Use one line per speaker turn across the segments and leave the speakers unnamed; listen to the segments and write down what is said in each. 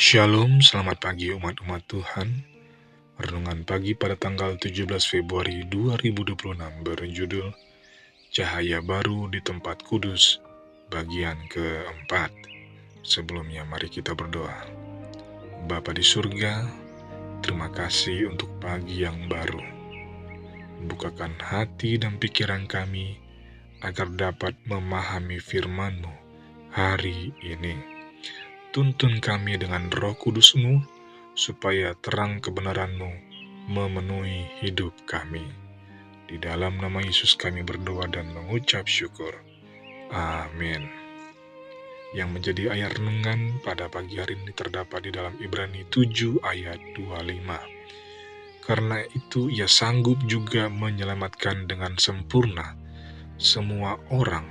Shalom, selamat pagi umat-umat Tuhan. Renungan pagi pada tanggal 17 Februari 2026 berjudul Cahaya Baru di Tempat Kudus, bagian keempat. Sebelumnya mari kita berdoa. Bapa di surga, terima kasih untuk pagi yang baru. Bukakan hati dan pikiran kami agar dapat memahami firman-Mu hari ini. Tuntun kami dengan Roh Kudus-Mu, supaya terang kebenaran-Mu memenuhi hidup kami. Di dalam nama Yesus kami berdoa dan mengucap syukur. Amin. Yang menjadi ayat renungan pada pagi hari ini terdapat di dalam Ibrani 7 ayat 25. Karena itu ia sanggup juga menyelamatkan dengan sempurna semua orang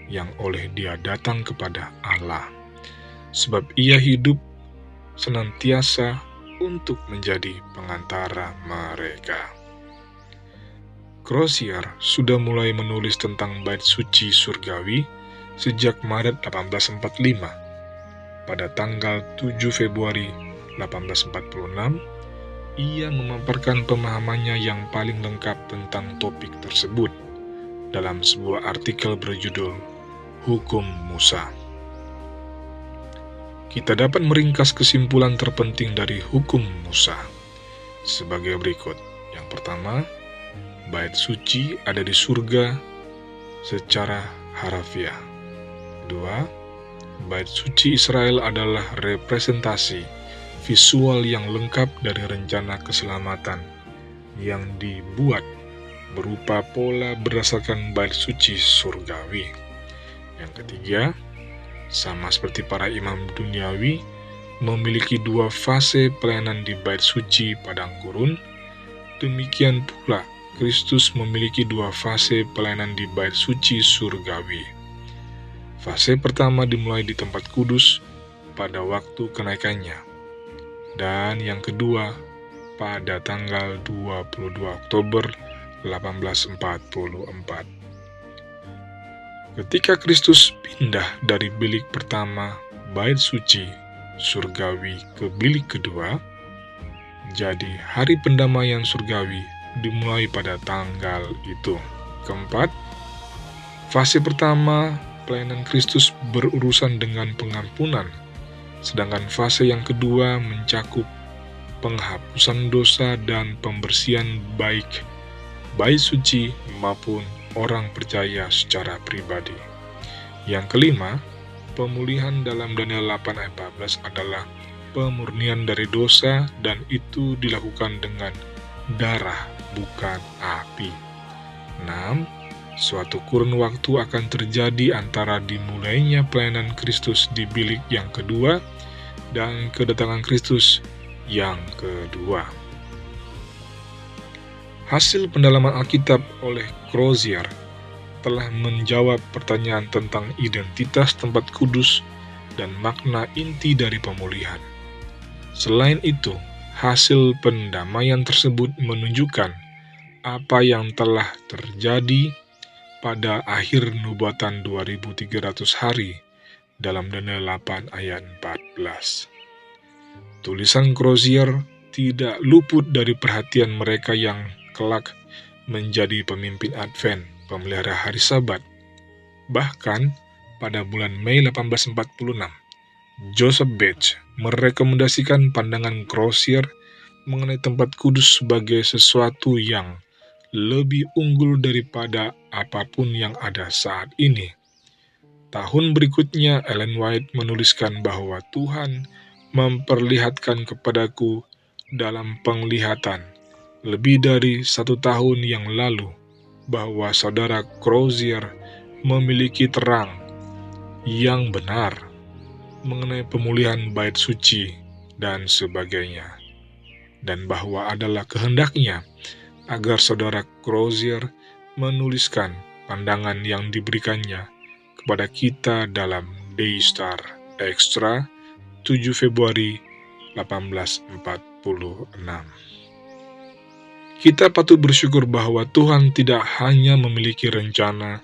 yang oleh Dia datang kepada Allah. Sebab ia hidup senantiasa untuk menjadi pengantara mereka. Crozier sudah mulai menulis tentang bait suci surgawi sejak Maret 1845. Pada tanggal 7 Februari 1846, ia memaparkan pemahamannya yang paling lengkap tentang topik tersebut dalam sebuah artikel berjudul Hukum Musa. Kita dapat meringkas kesimpulan terpenting dari hukum Musa sebagai berikut. Yang pertama, bait suci ada di surga secara harafiah. Kedua, bait suci Israel adalah representasi visual yang lengkap dari rencana keselamatan yang dibuat berupa pola berdasarkan bait suci surgawi. Yang ketiga, sama seperti para imam duniawi, memiliki dua fase pelayanan di bait suci padang gurun, demikian pula Kristus memiliki dua fase pelayanan di bait suci surgawi. Fase pertama dimulai di tempat kudus pada waktu kenaikannya, dan yang kedua pada tanggal 22 Oktober 1844. Ketika Kristus pindah dari bilik pertama bait suci surgawi ke bilik kedua, jadi hari pendamaian surgawi dimulai pada tanggal itu. Keempat, fase pertama pelayanan Kristus berurusan dengan pengampunan, sedangkan fase yang kedua mencakup penghapusan dosa dan pembersihan baik bait suci maupun orang percaya secara pribadi. Yang kelima, pemulihan dalam Daniel 8 ayat 14 adalah pemurnian dari dosa, dan itu dilakukan dengan darah, bukan api. 6. Suatu kurun waktu akan terjadi antara dimulainya pelayanan Kristus di bilik yang kedua dan kedatangan Kristus yang kedua. Hasil pendalaman Alkitab oleh Crozier telah menjawab pertanyaan tentang identitas tempat kudus dan makna inti dari pemulihan. Selain itu, hasil pendamaian tersebut menunjukkan apa yang telah terjadi pada akhir nubuatan 2300 hari dalam Daniel 8 ayat 14. Tulisan Crozier tidak luput dari perhatian mereka yang kelak menjadi pemimpin Advent, pemelihara hari Sabat. Bahkan pada bulan Mei 1846, Joseph Bates merekomendasikan pandangan Crozier mengenai tempat kudus sebagai sesuatu yang lebih unggul daripada apapun yang ada saat ini. Tahun berikutnya, Ellen White menuliskan bahwa Tuhan memperlihatkan kepadaku dalam penglihatan lebih dari 1 tahun yang lalu bahwa saudara Crozier memiliki terang yang benar mengenai pemulihan bait suci dan sebagainya, dan bahwa adalah kehendaknya agar saudara Crozier menuliskan pandangan yang diberikannya kepada kita dalam Daystar Extra 7 Februari 1846. Kita patut bersyukur bahwa Tuhan tidak hanya memiliki rencana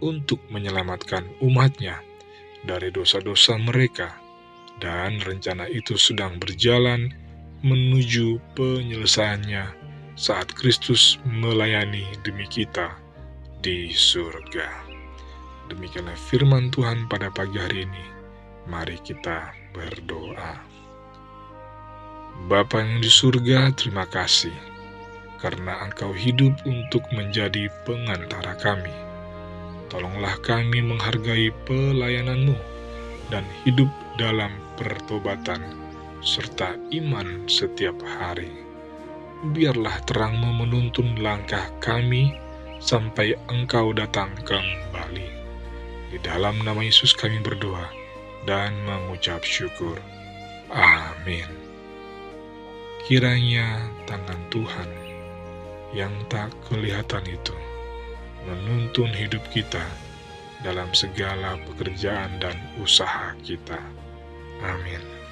untuk menyelamatkan umatnya dari dosa-dosa mereka, dan rencana itu sedang berjalan menuju penyelesaiannya saat Kristus melayani demi kita di surga. Demikianlah firman Tuhan pada pagi hari ini. Mari kita berdoa. Bapa yang di surga, terima kasih karena Engkau hidup untuk menjadi pengantara kami. Tolonglah kami menghargai pelayanan-Mu dan hidup dalam pertobatan serta iman setiap hari. Biarlah terang-Mu menuntun langkah kami sampai Engkau datang kembali. Di dalam nama Yesus kami berdoa dan mengucap syukur. Amin. Kiranya tangan Tuhan yang tak kelihatan itu menuntun hidup kita dalam segala pekerjaan dan usaha kita. Amin.